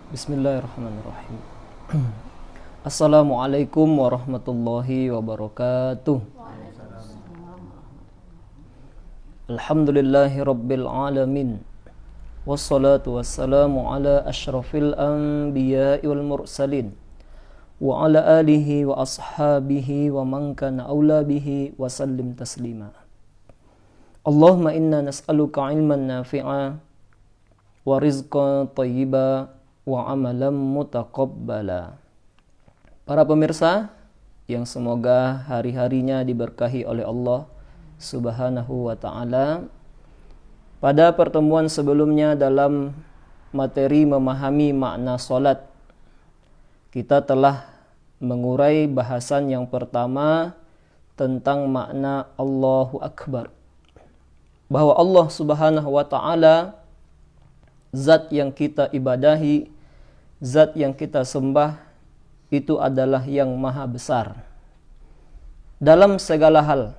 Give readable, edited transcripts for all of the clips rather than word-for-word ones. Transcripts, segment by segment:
Bismillahirrahmanirrahim. Assalamualaikum warahmatullahi wabarakatuh. Alhamdulillahi rabbil alamin. Wassalatu wassalamu ala ashrafil anbiya'i wal mursalin wa ala alihi wa ashabihi wa man kana awla bihi wa sallim taslima. Allahumma inna nas'aluka ilman nafi'a wa rizqan thayyiba wa amalan mutaqabbala. Para pemirsa yang semoga hari-harinya diberkahi oleh Allah Subhanahu wa ta'ala, pada pertemuan sebelumnya dalam materi memahami makna salat, kita telah mengurai bahasan yang pertama tentang makna Allahu Akbar, bahwa Allah Subhanahu wa ta'ala zat yang kita ibadahi, zat yang kita sembah, itu adalah yang maha besar dalam segala hal.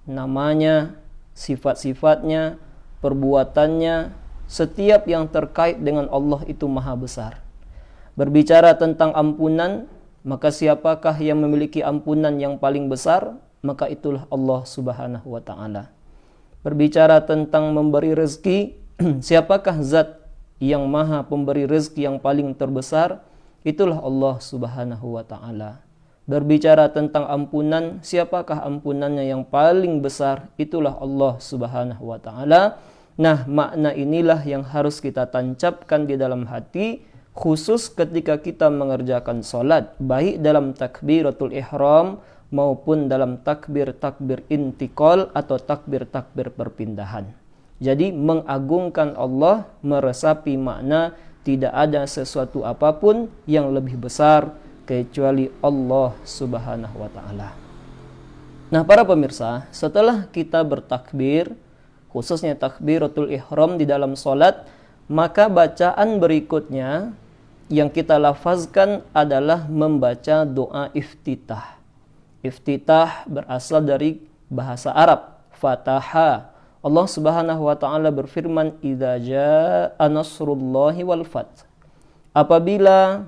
Namanya, sifat-sifatnya, perbuatannya, setiap yang terkait dengan Allah itu maha besar. Berbicara tentang ampunan, maka siapakah yang memiliki ampunan yang paling besar? Maka itulah Allah Subhanahu wa ta'ala. Berbicara tentang memberi rezeki, siapakah zat yang maha pemberi rezeki yang paling terbesar? Itulah Allah Subhanahu wa ta'ala. Berbicara tentang ampunan, siapakah ampunannya yang paling besar? Itulah Allah Subhanahu wa ta'ala. Nah, makna inilah yang harus kita tancapkan di dalam hati, khusus ketika kita mengerjakan salat, baik dalam takbiratul ihram maupun dalam takbir-takbir intikal atau takbir-takbir perpindahan. Jadi mengagungkan Allah, meresapi makna tidak ada sesuatu apapun yang lebih besar kecuali Allah Subhanahu wa ta'ala. Nah, para pemirsa, setelah kita bertakbir, khususnya takbiratul ihram di dalam salat, maka bacaan berikutnya yang kita lafazkan adalah membaca doa iftitah. Iftitah berasal dari bahasa Arab, fataha. Allah Subhanahu wa ta'ala berfirman, idza jaa nasrullahi wal fath. Apabila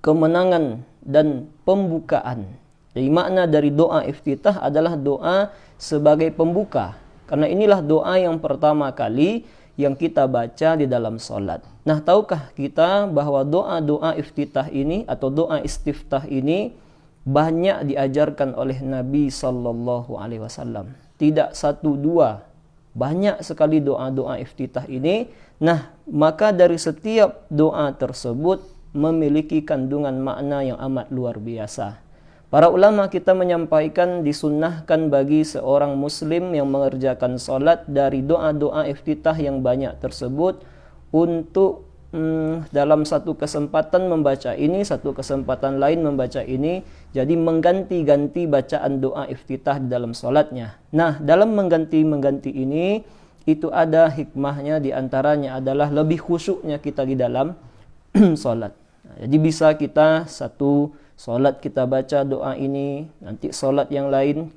kemenangan dan pembukaan. Jadi makna dari doa iftitah adalah doa sebagai pembuka. Karena inilah doa yang pertama kali yang kita baca di dalam salat. Nah, tahukah kita bahwa doa-doa iftitah ini atau doa istiftah ini banyak diajarkan oleh Nabi sallallahu alaihi wasallam. Tidak satu dua, banyak sekali doa-doa iftitah ini. Nah, maka dari setiap doa tersebut memiliki kandungan makna yang amat luar biasa. Para ulama kita menyampaikan disunnahkan bagi seorang muslim yang mengerjakan salat dari doa-doa iftitah yang banyak tersebut untuk dalam satu kesempatan membaca ini, satu kesempatan lain membaca ini. Jadi mengganti-ganti bacaan doa iftitah di dalam salatnya. Nah, dalam mengganti-mengganti ini, itu ada hikmahnya, diantaranya adalah lebih khusyuknya kita di dalam salat. Nah, jadi bisa kita satu salat kita baca doa ini, nanti salat yang lain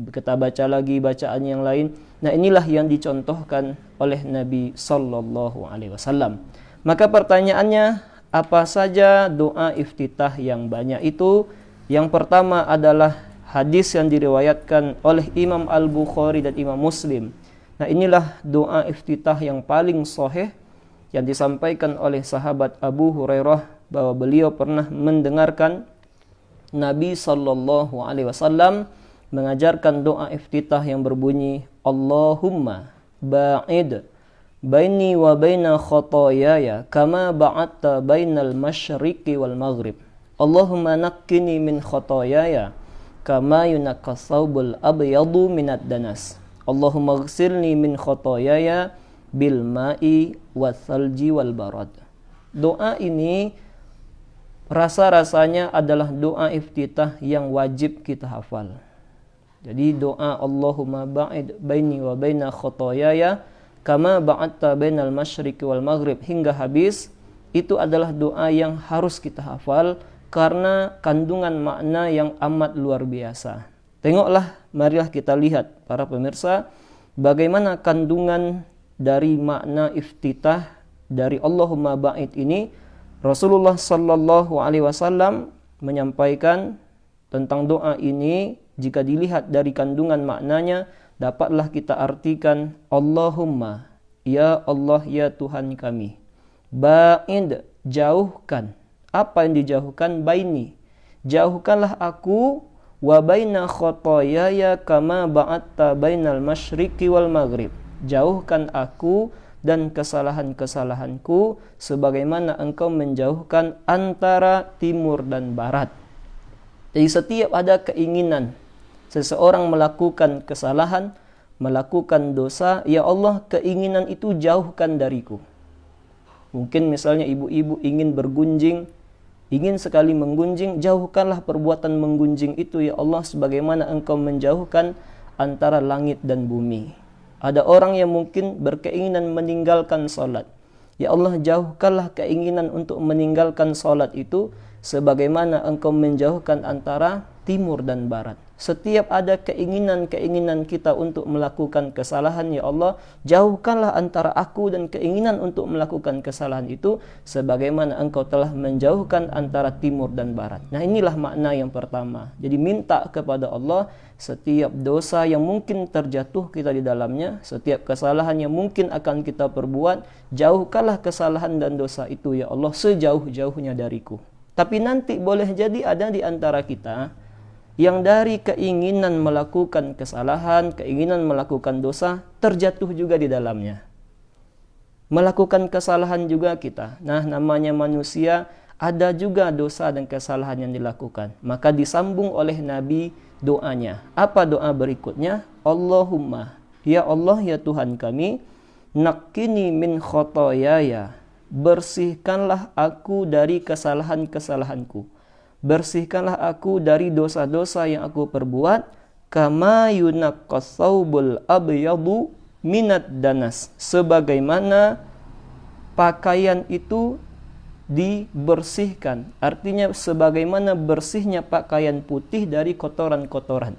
kita baca lagi bacaan yang lain. Nah, inilah yang dicontohkan oleh Nabi sallallahu alaihi wasallam. Maka pertanyaannya, apa saja doa iftitah yang banyak itu? Yang pertama adalah hadis yang diriwayatkan oleh Imam Al-Bukhari dan Imam Muslim. Nah, inilah doa iftitah yang paling sahih yang disampaikan oleh sahabat Abu Hurairah, bahwa beliau pernah mendengarkan Nabi sallallahu alaihi wasallam mengajarkan doa iftitah yang berbunyi, Allahumma ba'id baini wa baina khotoyaya kama ba'atta bainal masyriqi wal maghrib. Allahumma naqqini min khotoyaya kama yunaqqa thawbul abyadu minad danas. Allahumma ighsilni min khotoyaya bil ma'i wath-thalji wal barad. Doa ini rasa-rasanya adalah doa iftitah yang wajib kita hafal. Jadi doa Allahumma ba'id baini wa baina khotoyaya kama ba'atta bainal masyriqi wal maghrib hingga habis, itu adalah doa yang harus kita hafal karena kandungan makna yang amat luar biasa. Tengoklah, marilah kita lihat para pemirsa, bagaimana kandungan dari makna iftitah dari Allahumma ba'id ini, Rasulullah sallallahu alaihi wasallam menyampaikan tentang doa ini. Jika dilihat dari kandungan maknanya, dapatlah kita artikan Allahumma, ya Allah ya Tuhan kami, ba'id, jauhkan. Apa yang dijauhkan? Baini, jauhkanlah aku, wa baina khotoyaya kama ba'atta bainal masyriqi wal maghrib, jauhkan aku dan kesalahan-kesalahanku sebagaimana engkau menjauhkan antara timur dan barat. Jadi setiap ada keinginan seseorang melakukan kesalahan, melakukan dosa, ya Allah, keinginan itu jauhkan dariku. Mungkin misalnya ibu-ibu ingin bergunjing, ingin sekali menggunjing, jauhkanlah perbuatan menggunjing itu ya Allah, sebagaimana engkau menjauhkan antara langit dan bumi. Ada orang yang mungkin berkeinginan meninggalkan salat, ya Allah, jauhkanlah keinginan untuk meninggalkan salat itu sebagaimana engkau menjauhkan antara timur dan barat. Setiap ada keinginan-keinginan kita untuk melakukan kesalahan, ya Allah, jauhkanlah antara aku dan keinginan untuk melakukan kesalahan itu sebagaimana engkau telah menjauhkan antara timur dan barat. Nah, inilah makna yang pertama. Jadi minta kepada Allah setiap dosa yang mungkin terjatuh kita di dalamnya, setiap kesalahan yang mungkin akan kita perbuat, jauhkanlah kesalahan dan dosa itu ya Allah sejauh-jauhnya dariku. Tapi nanti boleh jadi ada di antara kita yang dari keinginan melakukan kesalahan, keinginan melakukan dosa, terjatuh juga di dalamnya. Melakukan kesalahan juga kita. Nah, namanya manusia, ada juga dosa dan kesalahan yang dilakukan. Maka disambung oleh Nabi doanya. Apa doa berikutnya? Allahumma, ya Allah ya Tuhan kami, naqqini min khotoyaya, bersihkanlah aku dari kesalahan-kesalahanku. Bersihkanlah aku dari dosa-dosa yang aku perbuat, kama yunaqqas thawbul abyadu minad danas, sebagaimana pakaian itu dibersihkan. Artinya sebagaimana bersihnya pakaian putih dari kotoran-kotoran.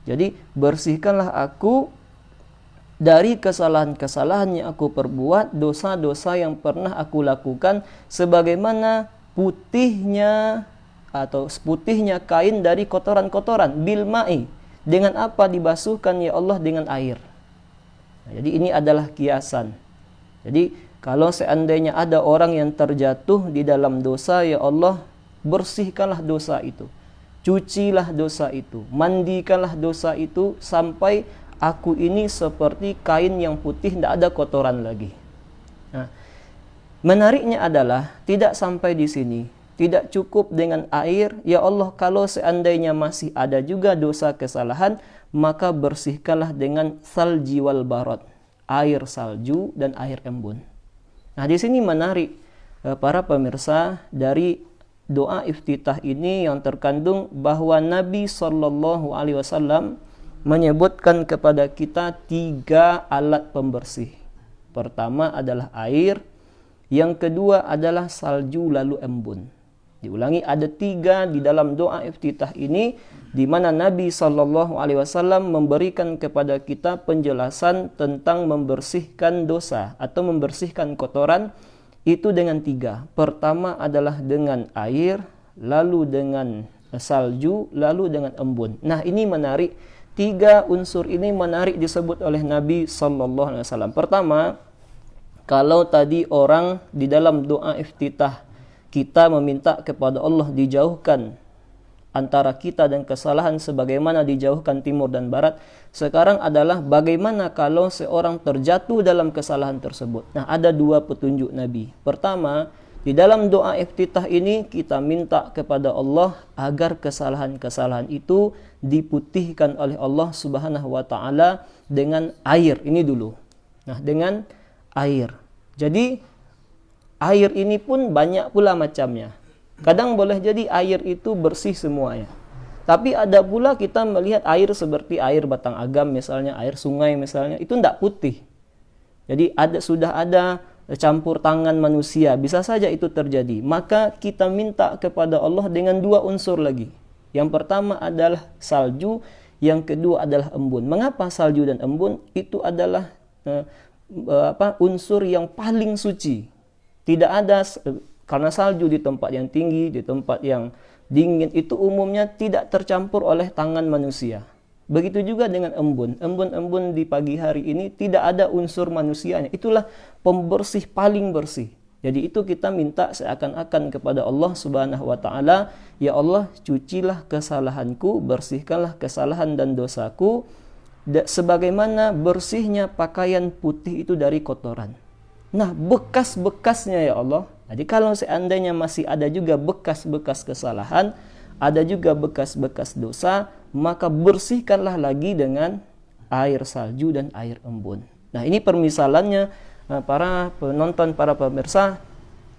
Jadi bersihkanlah aku dari kesalahan-kesalahan yang aku perbuat, dosa-dosa yang pernah aku lakukan, sebagaimana putihnya kain dari kotoran-kotoran, bil ma'i, dengan apa dibasuhkan ya Allah? Dengan air. Nah, jadi ini adalah kiasan. Jadi kalau seandainya ada orang yang terjatuh di dalam dosa, ya Allah, bersihkanlah dosa itu, cucilah dosa itu, mandikanlah dosa itu sampai aku ini seperti kain yang putih, tidak ada kotoran lagi. Nah, menariknya adalah tidak sampai di sini. Tidak cukup dengan air, ya Allah, kalau seandainya masih ada juga dosa kesalahan, maka bersihkanlah dengan salji wal barad, air salju dan air embun. Nah, di sini menarik para pemirsa, dari doa iftitah ini yang terkandung bahwa Nabi sallallahu alaihi wasallam menyebutkan kepada kita 3 alat pembersih. Pertama adalah air, yang kedua adalah salju lalu embun. Diulangi, ada 3 di dalam doa iftitah ini, di mana Nabi sallallahu alaihi wasallam memberikan kepada kita penjelasan tentang membersihkan dosa atau membersihkan kotoran itu dengan 3. Pertama adalah dengan air, lalu dengan salju, lalu dengan embun. Nah, ini menarik. 3 unsur ini menarik disebut oleh Nabi sallallahu alaihi wasallam. Pertama, kalau tadi orang di dalam doa iftitah kita meminta kepada Allah dijauhkan antara kita dan kesalahan sebagaimana dijauhkan timur dan barat. Sekarang adalah bagaimana kalau seorang terjatuh dalam kesalahan tersebut. Nah, ada 2 petunjuk Nabi. Pertama, di dalam doa iftitah ini kita minta kepada Allah agar kesalahan-kesalahan itu diputihkan oleh Allah Subhanahu wa taala dengan air. Ini dulu. Nah, dengan air. Jadi air ini pun banyak pula macamnya. Kadang boleh jadi air itu bersih semuanya. Tapi ada pula kita melihat air seperti air batang agam misalnya, air sungai misalnya, itu tidak putih. Jadi sudah ada campur tangan manusia, bisa saja itu terjadi. Maka kita minta kepada Allah dengan 2 unsur lagi. Yang pertama adalah salju, yang kedua adalah embun. Mengapa salju dan embun? Itu adalah unsur yang paling suci. Tidak ada, karena salju di tempat yang tinggi, di tempat yang dingin itu umumnya tidak tercampur oleh tangan manusia. Begitu juga dengan embun. Embun-embun di pagi hari ini tidak ada unsur manusianya. Itulah pembersih paling bersih. Jadi itu kita minta seakan-akan kepada Allah Subhanahu wa taala, ya Allah, cucilah kesalahanku, bersihkanlah kesalahan dan dosaku sebagaimana bersihnya pakaian putih itu dari kotoran. Nah, bekas-bekasnya ya Allah. Jadi kalau seandainya masih ada juga bekas-bekas kesalahan, ada juga bekas-bekas dosa, maka bersihkanlah lagi dengan air salju dan air embun. Nah, ini permisalannya para penonton, para pemirsa.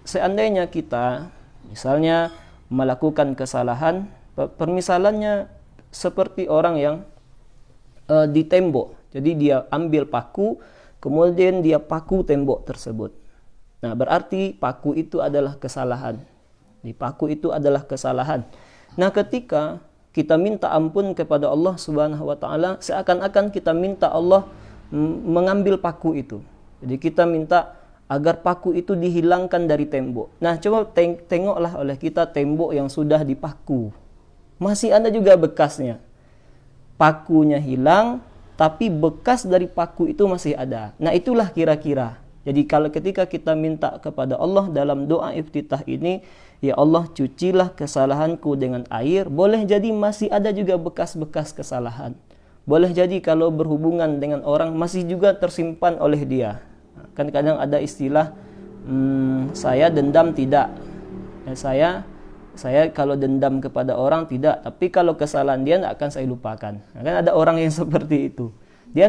Seandainya kita misalnya melakukan kesalahan, permisalannya seperti orang yang di tembok. Jadi dia ambil paku, kemudian dia paku tembok tersebut. Nah, berarti paku itu adalah kesalahan. Di paku itu adalah kesalahan. Nah, ketika kita minta ampun kepada Allah Subhanahu wa taala, seakan-akan kita minta Allah mengambil paku itu. Jadi kita minta agar paku itu dihilangkan dari tembok. Nah, coba tengoklah oleh kita tembok yang sudah dipaku. Masih ada juga bekasnya. Pakunya hilang, tapi bekas dari paku itu masih ada. Nah, itulah kira-kira. Jadi kalau ketika kita minta kepada Allah dalam doa iftitah ini, ya Allah, cucilah kesalahanku dengan air, boleh jadi masih ada juga bekas-bekas kesalahan. Boleh jadi kalau berhubungan dengan orang masih juga tersimpan oleh dia. Kan kadang ada istilah, saya dendam tidak. Saya kalau dendam kepada orang tidak, tapi kalau kesalahan dia tidak akan saya lupakan. Nah, kan ada orang yang seperti itu. Dia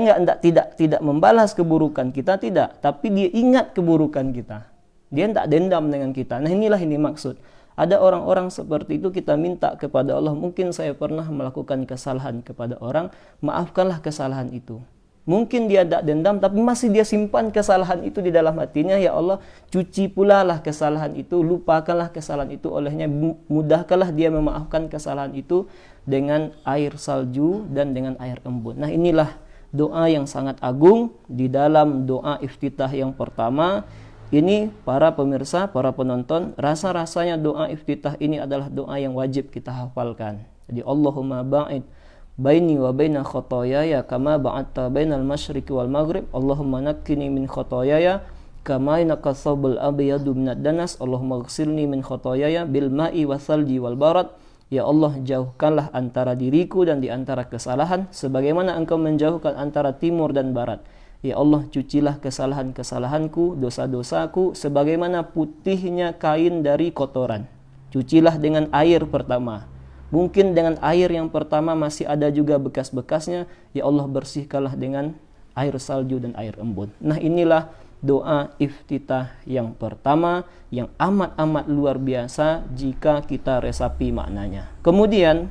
tidak membalas keburukan kita, tidak, tapi dia ingat keburukan kita. Dia tidak dendam dengan kita. Nah, inilah ini maksud. Ada orang-orang seperti itu, kita minta kepada Allah, mungkin saya pernah melakukan kesalahan kepada orang, maafkanlah kesalahan itu. Mungkin dia tidak dendam, tapi masih dia simpan kesalahan itu di dalam hatinya. Ya Allah, cuci pula lah kesalahan itu, lupakanlah kesalahan itu olehnya, mudahkanlah dia memaafkan kesalahan itu dengan air salju dan dengan air embun. Nah, inilah doa yang sangat agung di dalam doa iftitah yang pertama. Ini para pemirsa, para penonton, rasa-rasanya doa iftitah ini adalah doa yang wajib kita hafalkan. Jadi Allahumma ba'id baini wa baina khotoyaya kama ba'adta bainal masyriqi wal maghrib. Allahumma nakkini min khotoyaya kama yanqa thawbul abyadu minad danas. Allahumma ghsilni min khotoyaya bil ma'i wasalji wal barad. Ya Allah, jauhkanlah antara diriku dan di antara kesalahan sebagaimana Engkau menjauhkan antara timur dan barat. Ya Allah, cucilah kesalahan-kesalahanku, dosa-dosaku sebagaimana putihnya kain dari kotoran. Cucilah dengan air pertama. Mungkin dengan air yang pertama masih ada juga bekas-bekasnya. Ya Allah, bersihkanlah dengan air salju dan air embun. Nah, inilah doa iftitah yang pertama yang amat-amat luar biasa jika kita resapi maknanya. Kemudian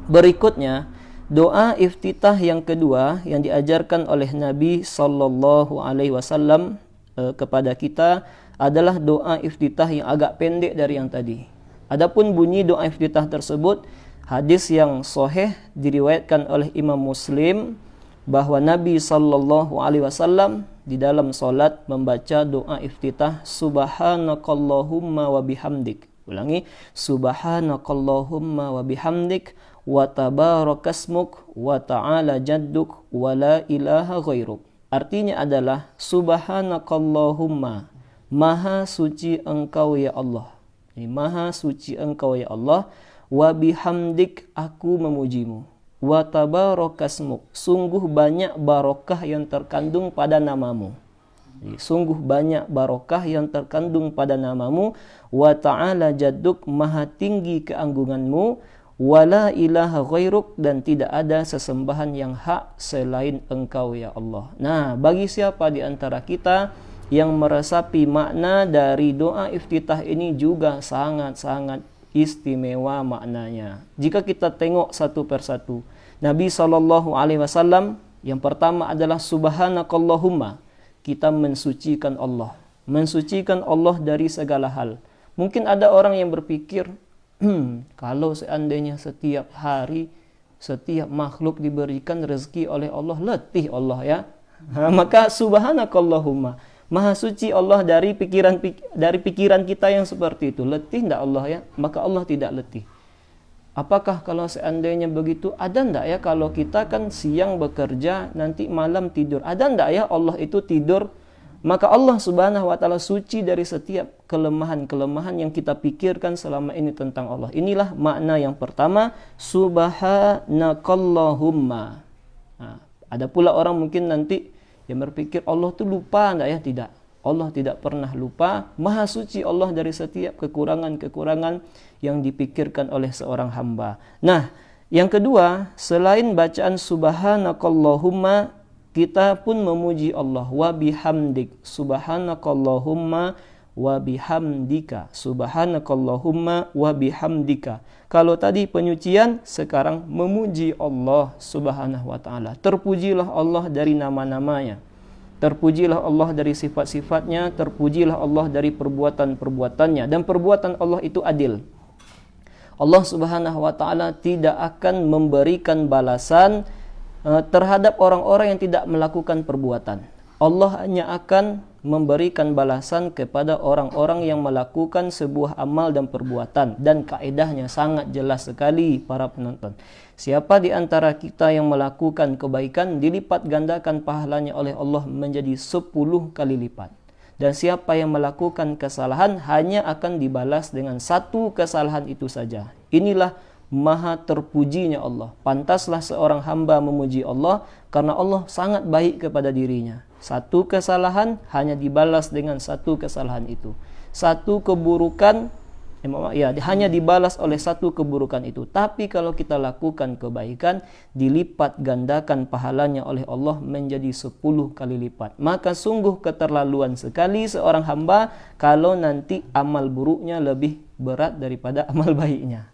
berikutnya, doa iftitah yang kedua yang diajarkan oleh Nabi sallallahu alaihi wasallam kepada kita adalah doa iftitah yang agak pendek dari yang tadi. Adapun bunyi doa iftitah tersebut, hadis yang sahih diriwayatkan oleh Imam Muslim bahwa Nabi sallallahu alaihi wasallam di dalam salat membaca doa iftitah subhanakallahumma wa bihamdik. Ulangi, subhanakallahumma wa bihamdik wa tabarakasmuk wa ta'ala jadduk wa la ilaha ghairuk. Artinya adalah subhanakallahumma, maha suci engkau ya Allah. Ini maha suci engkau ya Allah, wa bihamdik, aku memujimu. Wa tabarakasmuk, sungguh banyak barokah yang terkandung pada namamu. Jadi, sungguh banyak barokah yang terkandung pada namamu. Wa ta'ala jadduk, maha tinggi keanggunganmu. Wa la ilaha ghairuk, dan tidak ada sesembahan yang hak selain engkau ya Allah. Nah, bagi siapa di antara kita yang meresapi makna dari doa iftitah ini juga sangat-sangat istimewa maknanya. Jika kita tengok satu persatu, Nabi SAW yang pertama adalah subhanakallahumma, kita mensucikan Allah. Mensucikan Allah dari segala hal. Mungkin ada orang yang berpikir, kalau seandainya setiap hari, setiap makhluk diberikan rezeki oleh Allah, letih Allah ya. Maka subhanakallahumma, maha suci Allah dari pikiran kita yang seperti itu. Letih tidak Allah ya? Maka Allah tidak letih. Apakah kalau seandainya begitu, ada ndak ya kalau kita kan siang bekerja, nanti malam tidur? Ada ndak ya Allah itu tidur? Maka Allah subhanahu wa ta'ala suci dari setiap kelemahan-kelemahan yang kita pikirkan selama ini tentang Allah. Inilah makna yang pertama, subhanakallahumma. Nah, ada pula orang mungkin nanti yang berpikir Allah itu lupa enggak ya? Tidak. Allah tidak pernah lupa. Maha suci Allah dari setiap kekurangan-kekurangan yang dipikirkan oleh seorang hamba. Nah, yang kedua, selain bacaan subhanakallahumma, kita pun memuji Allah. Wa bihamdik, subhanakallahumma wa bihamdika, subhanakallahumma wa bihamdika. Kalau tadi penyucian, sekarang memuji Allah subhanahu wa ta'ala. Terpujilah Allah dari nama-namanya, terpujilah Allah dari sifat-sifatnya, terpujilah Allah dari perbuatan-perbuatannya. Dan perbuatan Allah itu adil. Allah subhanahu wa ta'ala tidak akan memberikan balasan terhadap orang-orang yang tidak melakukan perbuatan. Allah hanya akan memberikan balasan kepada orang-orang yang melakukan sebuah amal dan perbuatan. Dan kaedahnya sangat jelas sekali para penonton. Siapa di antara kita yang melakukan kebaikan, dilipat gandakan pahalanya oleh Allah menjadi 10 kali lipat. Dan siapa yang melakukan kesalahan, hanya akan dibalas dengan 1 kesalahan itu saja. Inilah maha terpujinya Allah. Pantaslah seorang hamba memuji Allah karena Allah sangat baik kepada dirinya. 1 kesalahan hanya dibalas dengan 1 kesalahan itu. 1 keburukan hanya dibalas oleh 1 keburukan itu. Tapi kalau kita lakukan kebaikan, dilipat gandakan pahalanya oleh Allah menjadi 10 kali lipat. Maka sungguh keterlaluan sekali seorang hamba kalau nanti amal buruknya lebih berat daripada amal baiknya.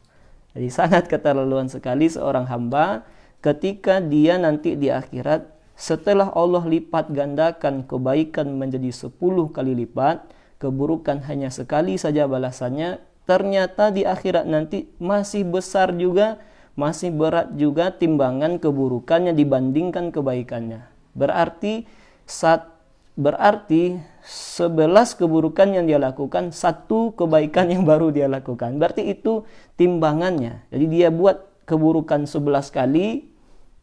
Jadi sangat keterlaluan sekali seorang hamba ketika dia nanti di akhirat, setelah Allah lipat gandakan kebaikan menjadi 10 kali lipat, keburukan hanya sekali saja balasannya, ternyata di akhirat nanti masih besar juga, masih berat juga timbangan keburukannya dibandingkan kebaikannya. Berarti 11 keburukan yang dia lakukan, 1 kebaikan yang baru dia lakukan. Berarti itu timbangannya. Jadi dia buat keburukan 11 kali,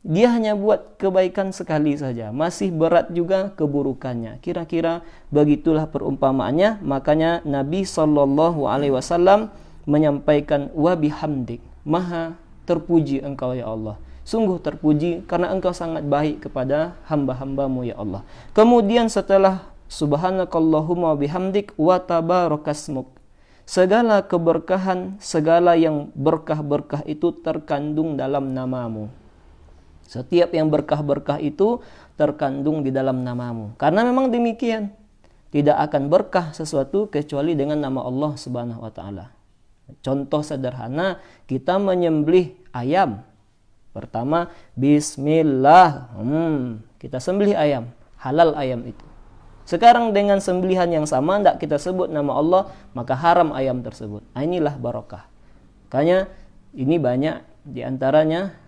dia hanya buat kebaikan sekali saja. Masih berat juga keburukannya. Kira-kira begitulah perumpamaannya. Makanya Nabi SAW menyampaikan, wa bihamdik, maha terpuji engkau ya Allah. Sungguh terpuji karena engkau sangat baik kepada hamba-hambamu ya Allah. Kemudian setelah subhanakallahumma bihamdik wa tabarakasmuk, segala keberkahan, segala yang berkah-berkah itu terkandung dalam namamu. Setiap yang berkah-berkah itu terkandung di dalam namamu. Karena memang demikian, tidak akan berkah sesuatu kecuali dengan nama Allah subhanahu wa ta'ala. Contoh sederhana, kita menyembelih ayam. Pertama, bismillah. Kita sembelih ayam, halal ayam itu. Sekarang dengan sembelihan yang sama, tidak kita sebut nama Allah, maka haram ayam tersebut. Inilah barokah. Makanya ini banyak diantaranya,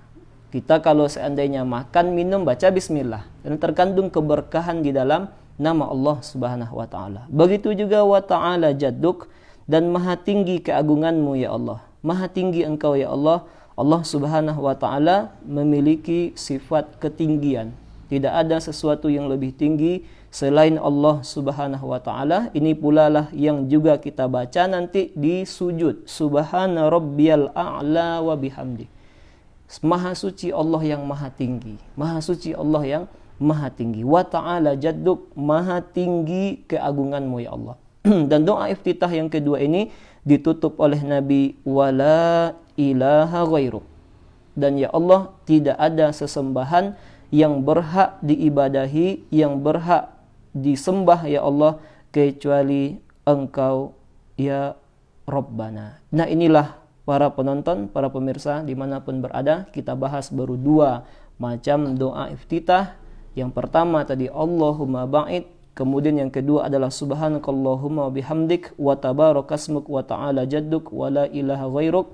kita kalau seandainya makan, minum, baca bismillah. Dan terkandung keberkahan di dalam nama Allah subhanahu wa ta'ala. Begitu juga wa ta'ala jadduk, dan maha tinggi keagunganmu ya Allah. Maha tinggi engkau ya Allah. Allah subhanahu wa ta'ala memiliki sifat ketinggian. Tidak ada sesuatu yang lebih tinggi selain Allah subhanahu wa ta'ala. Ini pula lah yang juga kita baca nanti di sujud. Subhana rabbiyal a'la wa bihamdi. Maha suci Allah yang maha tinggi. Maha suci Allah yang maha tinggi. Wa ta'ala jadduk, maha tinggi keagunganmu ya Allah. Dan doa iftitah yang kedua ini ditutup oleh Nabi, wala ilaha ghairuk. Dan ya Allah, tidak ada sesembahan yang berhak diibadahi, yang berhak disembah ya Allah, kecuali Engkau ya Rabbana. Nah inilah para penonton, para pemirsa dimanapun berada, kita bahas baru 2 macam doa iftitah. Yang pertama tadi Allahumma ba'id, kemudian yang kedua adalah subhanakallahumma bihamdik wa tabarakasmuk wa ta'ala jadduk wa la ilaha ghairuk.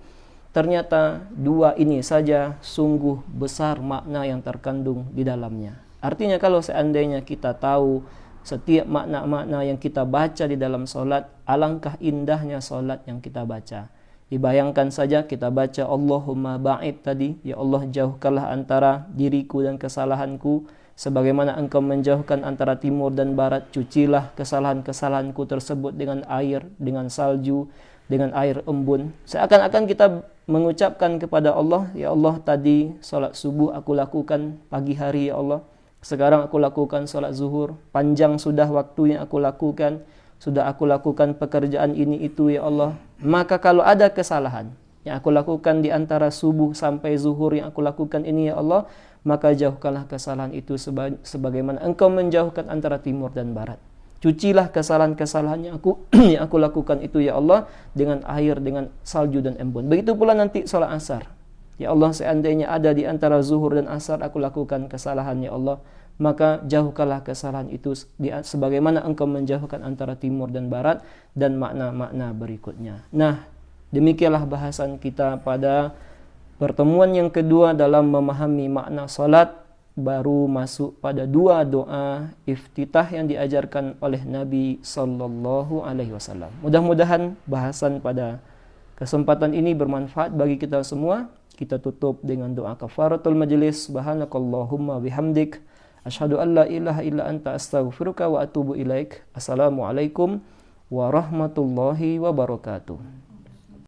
Ternyata 2 ini saja sungguh besar makna yang terkandung di dalamnya. Artinya kalau seandainya kita tahu setiap makna-makna yang kita baca di dalam solat, alangkah indahnya solat yang kita baca. Dibayangkan saja kita baca Allahumma ba'id tadi, ya Allah jauhkanlah antara diriku dan kesalahanku, sebagaimana engkau menjauhkan antara timur dan barat, cucilah kesalahan-kesalahanku tersebut dengan air, dengan salju, dengan air embun. Seakan-akan kita mengucapkan kepada Allah, ya Allah tadi solat subuh aku lakukan pagi hari ya Allah, sekarang aku lakukan solat zuhur, panjang sudah waktu yang aku lakukan, sudah aku lakukan pekerjaan ini itu ya Allah. Maka kalau ada kesalahan yang aku lakukan di antara subuh sampai zuhur yang aku lakukan ini ya Allah, maka jauhkanlah kesalahan itu sebagaimana engkau menjauhkan antara timur dan barat. Cucilah kesalahan-kesalahan yang aku lakukan itu ya Allah dengan air, dengan salju dan embun. Begitu pula nanti sholat asar. Ya Allah, seandainya ada di antara zuhur dan asar aku lakukan kesalahan ya Allah, maka jauhkanlah kesalahan itu sebagaimana engkau menjauhkan antara timur dan barat, dan makna-makna berikutnya. Nah, demikianlah bahasan kita pada pertemuan yang kedua dalam memahami makna salat, baru masuk pada dua doa iftitah yang diajarkan oleh Nabi sallallahu alaihi wasallam. Mudah-mudahan bahasan pada kesempatan ini bermanfaat bagi kita semua. Kita tutup dengan doa kafaratul majlis. Subhanakallahumma bihamdik, asyhadu an la ilaha illa anta astaghfiruka wa atubu ilaik. Assalamualaikum warahmatullahi wabarakatuh.